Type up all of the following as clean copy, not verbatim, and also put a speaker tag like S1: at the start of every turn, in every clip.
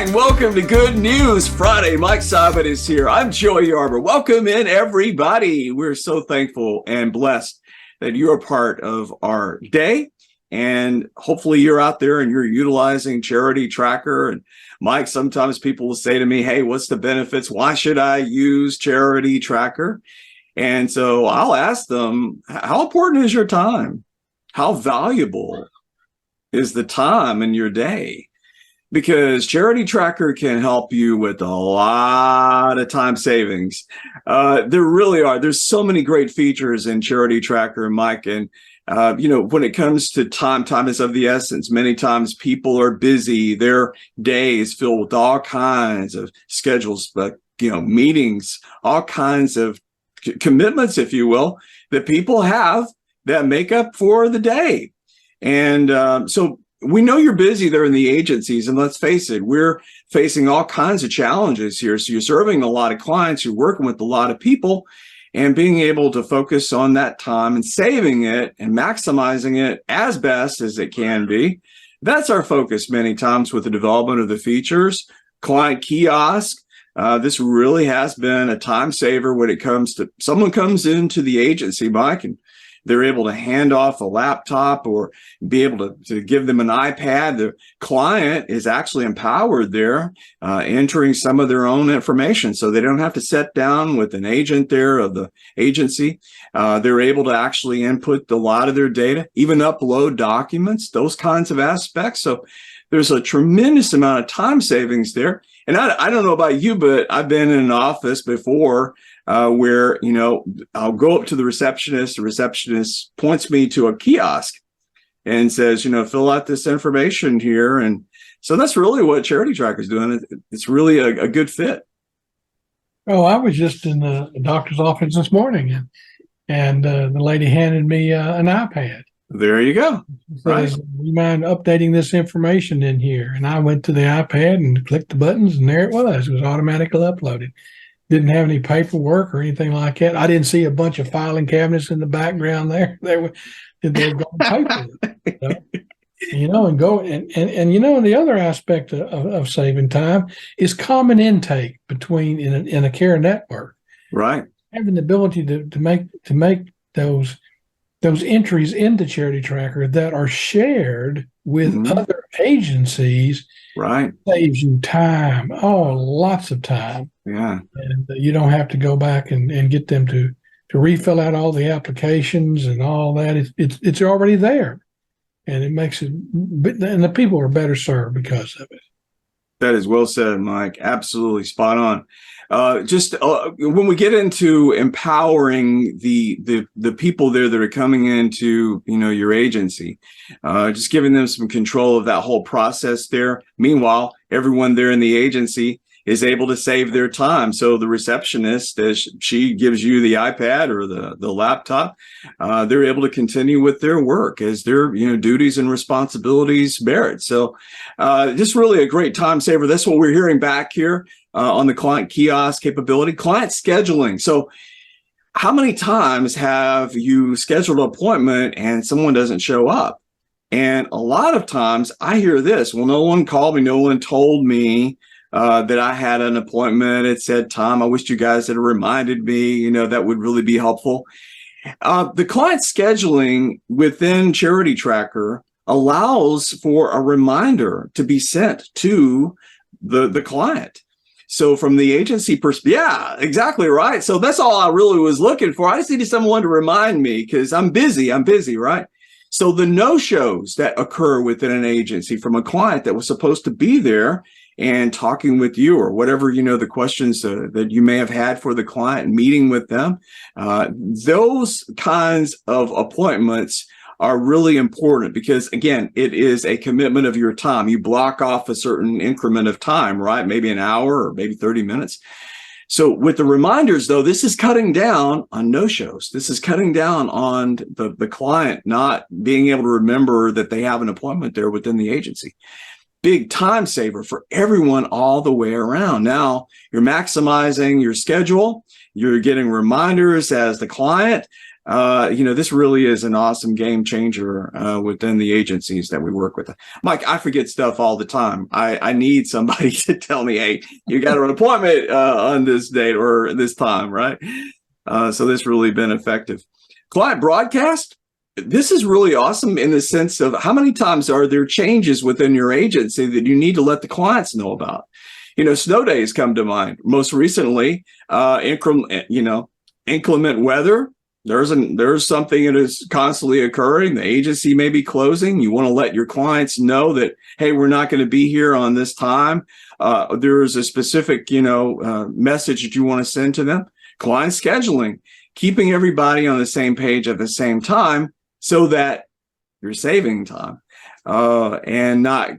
S1: right, welcome to Good News Friday. Mike Sabat is here. I'm Joey Arbor. Welcome in, everybody. We're so thankful and blessed that you're a part of our day. And hopefully you're out there and you're utilizing Charity Tracker. And Mike, sometimes people will say to me, hey, what's the benefits? Why should I use Charity Tracker? And so I'll ask them, how important is your time? How valuable is the time in your day? Because Charity Tracker can help you with a lot of time savings. There really are. There's so many great features in Charity Tracker, Mike. And, when it comes to time is of the essence. Many times people are busy. Their day is filled with all kinds of schedules, but, meetings, all kinds of commitments, if you will, that people have that make up for the day. And so we know you're busy there in the agencies, and let's face it, we're facing all kinds of challenges here. So you're serving a lot of clients, you're working with a lot of people, and being able to focus on that time and saving it and maximizing it as best as it can be. That's our focus many times with the development of the features. Client Kiosk, this really has been a time saver when it comes to someone comes into the agency, Mike, and they're able to hand off a laptop or be able to give them an iPad. The client is actually empowered there, entering some of their own information. So they don't have to sit down with an agent there of the agency. They're able to actually input a lot of their data, even upload documents, those kinds of aspects. So there's a tremendous amount of time savings there. And I don't know about you, but I've been in an office before where, I'll go up to the receptionist points me to a kiosk and says, fill out this information here. And so that's really what Charity Tracker is doing. It's really a good fit.
S2: Oh, I was just in the doctor's office this morning and the lady handed me an iPad.
S1: There you go.
S2: Right. Says, "Do you mind updating this information in here?" And I went to the iPad and clicked the buttons, and there it was. It was automatically uploaded. Didn't have any paperwork or anything like that. I didn't see a bunch of filing cabinets in the background there. They were going paper. And the other aspect of saving time is common intake between in a care network.
S1: Right.
S2: Having the ability to make those entries into Charity Tracker that are shared with other agencies,
S1: right,
S2: saves you time. Oh, lots of time.
S1: Yeah.
S2: And you don't have to go back and get them to refill out all the applications and all that. It's already there. And it makes it, and the people are better served because of it.
S1: That is well said, Mike. Absolutely spot on. When we get into empowering the people there that are coming into, your agency, just giving them some control of that whole process there. Meanwhile, everyone there in the agency is able to save their time. So the receptionist, as she gives you the iPad or the laptop, they're able to continue with their work as their duties and responsibilities bear it. So just really a great time saver. That's what we're hearing back here on the client kiosk capability. Client scheduling. So how many times have you scheduled an appointment and someone doesn't show up? And a lot of times I hear this, well, no one called me, no one told me that I had an appointment at said time. I wish you guys had reminded me, that would really be helpful. The client scheduling within Charity Tracker allows for a reminder to be sent to the client. So from the agency perspective, yeah, exactly right. So that's all I really was looking for. I just needed someone to remind me because I'm busy, right? So the no-shows that occur within an agency from a client that was supposed to be there and talking with you or whatever, the questions that you may have had for the client, meeting with them, those kinds of appointments are really important because, again, it is a commitment of your time. You block off a certain increment of time, right? Maybe an hour or maybe 30 minutes. So with the reminders, though, this is cutting down on no-shows. This is cutting down on the client not being able to remember that they have an appointment there within the agency. Big time saver for everyone all the way around. Now you're maximizing your schedule. You're getting reminders as the client. This really is an awesome game changer within the agencies that we work with. Mike, I forget stuff all the time. I need somebody to tell me, hey, you got an appointment on this date or this time, right? So this really been effective. Client broadcast. This is really awesome in the sense of how many times are there changes within your agency that you need to let the clients know about? Snow days come to mind. Most recently, inclement weather. There's something that is constantly occurring. The agency may be closing. You want to let your clients know that, hey, we're not going to be here on this time. There is a specific, message that you want to send to them. Client scheduling, keeping everybody on the same page at the same time so that you're saving time. And not,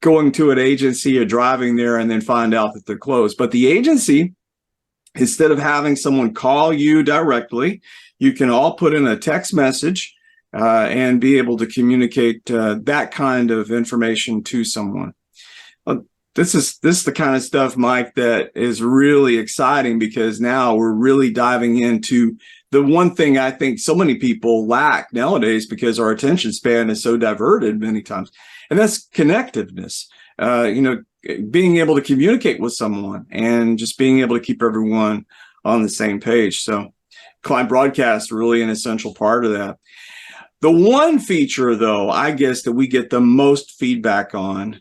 S1: going to an agency or driving there and then find out that they're closed. But the agency, instead of having someone call you directly, you can all put in a text message and be able to communicate that kind of information to someone. This is the kind of stuff, Mike, that is really exciting because now we're really diving into the one thing I think so many people lack nowadays because our attention span is so diverted many times, and that's connectiveness. Being able to communicate with someone and just being able to keep everyone on the same page. So client broadcast really an essential part of that. The one feature, though, I guess that we get the most feedback on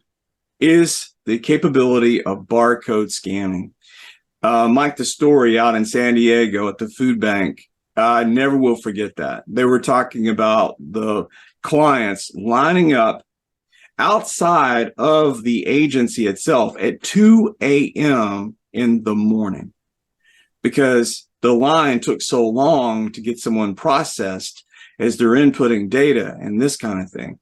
S1: is the capability of barcode scanning. Mike, the story out in San Diego at the food bank, I never will forget that. They were talking about the clients lining up outside of the agency itself at 2 a.m. in the morning because the line took so long to get someone processed as they're inputting data and this kind of thing.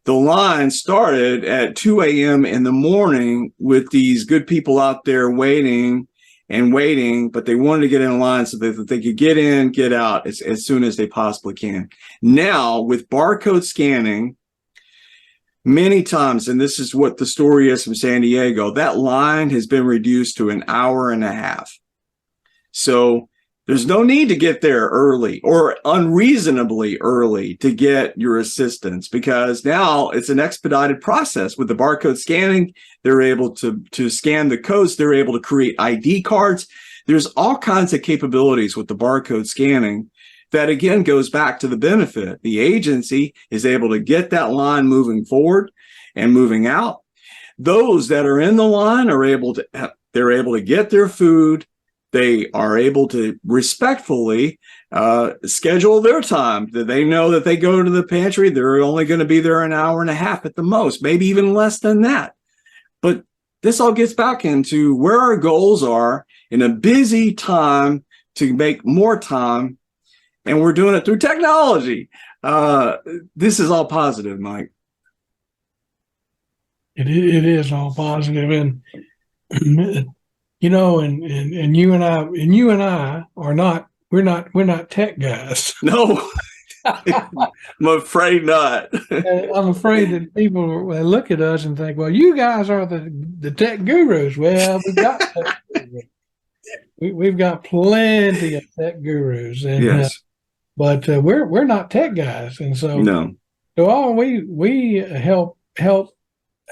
S1: The line started at 2 a.m. in the morning with these good people out there waiting, but they wanted to get in line so that they could get in, get out as soon as they possibly can. Now, with barcode scanning, many times, and this is what the story is from San Diego, that line has been reduced to an hour and a half. So there's no need to get there early or unreasonably early to get your assistance because now it's an expedited process. With the barcode scanning, they're able to scan the codes. They're able to create ID cards. There's all kinds of capabilities with the barcode scanning that, again, goes back to the benefit. The agency is able to get that line moving forward and moving out. Those that are in the line are able to get their food. They are able to respectfully schedule their time. They know that they go to the pantry, they're only going to be there an hour and a half at the most, maybe even less than that. But this all gets back into where our goals are in a busy time to make more time, and we're doing it through technology. This is all positive, Mike.
S2: It is all positive, and and you and I are not. We're not tech guys.
S1: No, I'm afraid not.
S2: I'm afraid that people will look at us and think, "Well, you guys are the tech gurus." Well, we've got plenty of tech gurus, and
S1: Yes.
S2: But we're not tech guys, and so
S1: No.
S2: So all we help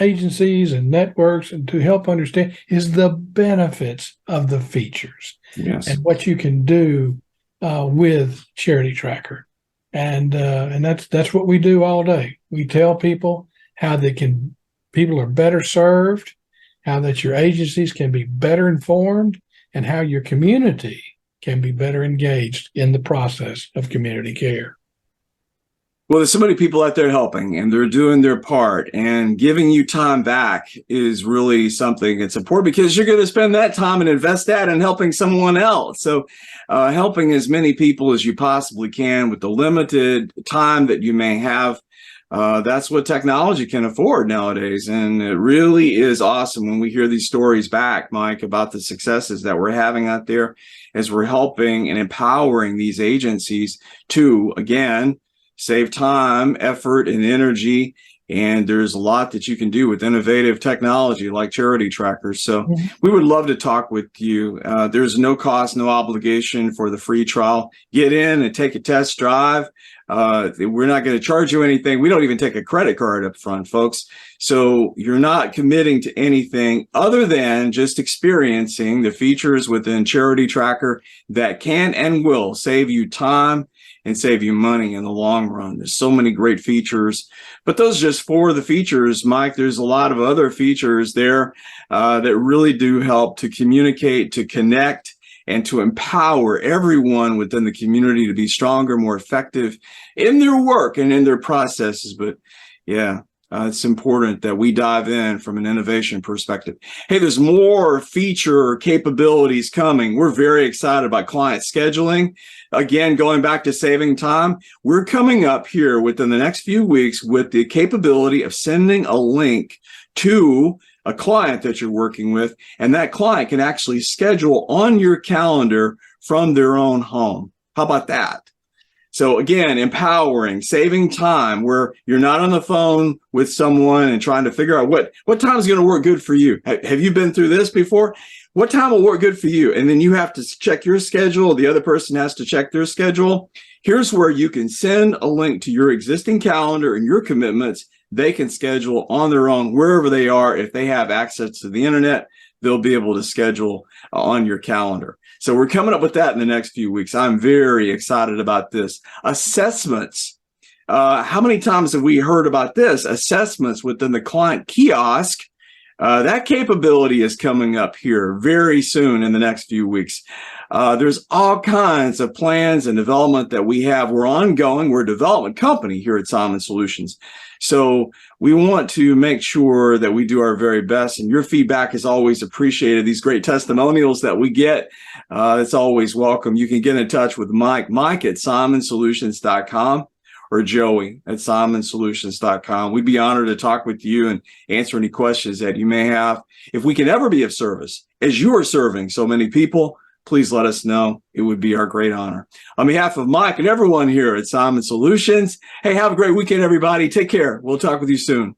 S2: agencies and networks and to help understand is the benefits of the features
S1: Yes.
S2: and what you can do with Charity Tracker, and that's what we do all day. We tell people how people are better served, how that your agencies can be better informed, and how your community can be better engaged in the process of community care.
S1: Well, there's so many people out there helping and they're doing their part, and giving you time back is really something that's important because you're going to spend that time and invest that in helping someone else. So helping as many people as you possibly can with the limited time that you may have. That's what technology can afford nowadays. And it really is awesome when we hear these stories back, Mike, about the successes that we're having out there as we're helping and empowering these agencies to, again, save time, effort, and energy, And there's a lot that you can do with innovative technology like charity trackers. So
S2: Mhm.
S1: we would love to talk with you. There's no cost, no obligation for the free trial. Get in and take a test drive. We're not going to charge you anything. We don't even take a credit card up front, folks. So you're not committing to anything other than just experiencing the features within Charity Tracker that can and will save you time and save you money in the long run. There's so many great features, but those are just four of the features, Mike. There's a lot of other features there that really do help to communicate, to connect, and to empower everyone within the community to be stronger, more effective in their work and in their processes. But yeah, it's important that we dive in from an innovation perspective. Hey, there's more feature capabilities coming. We're very excited about client scheduling. Again, going back to saving time, we're coming up here within the next few weeks with the capability of sending a link to a client that you're working with, and that client can actually schedule on your calendar from their own home. How about that? So again, empowering, saving time where you're not on the phone with someone and trying to figure out what time is going to work good for you. Have you been through this before? What time will work good for you? And then you have to check your schedule. The other person has to check their schedule. Here's where you can send a link to your existing calendar and your commitments. They can schedule on their own wherever they are. If they have access to the internet, they'll be able to schedule on your calendar. So we're coming up with that in the next few weeks. I'm very excited about this. Assessments. How many times have we heard about this? Assessments within the client kiosk. That capability is coming up here very soon in the next few weeks. There's all kinds of plans and development that we have. We're ongoing. We're a development company here at Simon Solutions. So we want to make sure that we do our very best, and your feedback is always appreciated. These great testimonials that we get, it's always welcome. You can get in touch with Mike at simonsolutions.com, or Joey at simonsolutions.com. We'd be honored to talk with you and answer any questions that you may have. If we can ever be of service, as you are serving so many people, please let us know. It would be our great honor. On behalf of Mike and everyone here at Simon Solutions, hey, have a great weekend, everybody. Take care. We'll talk with you soon.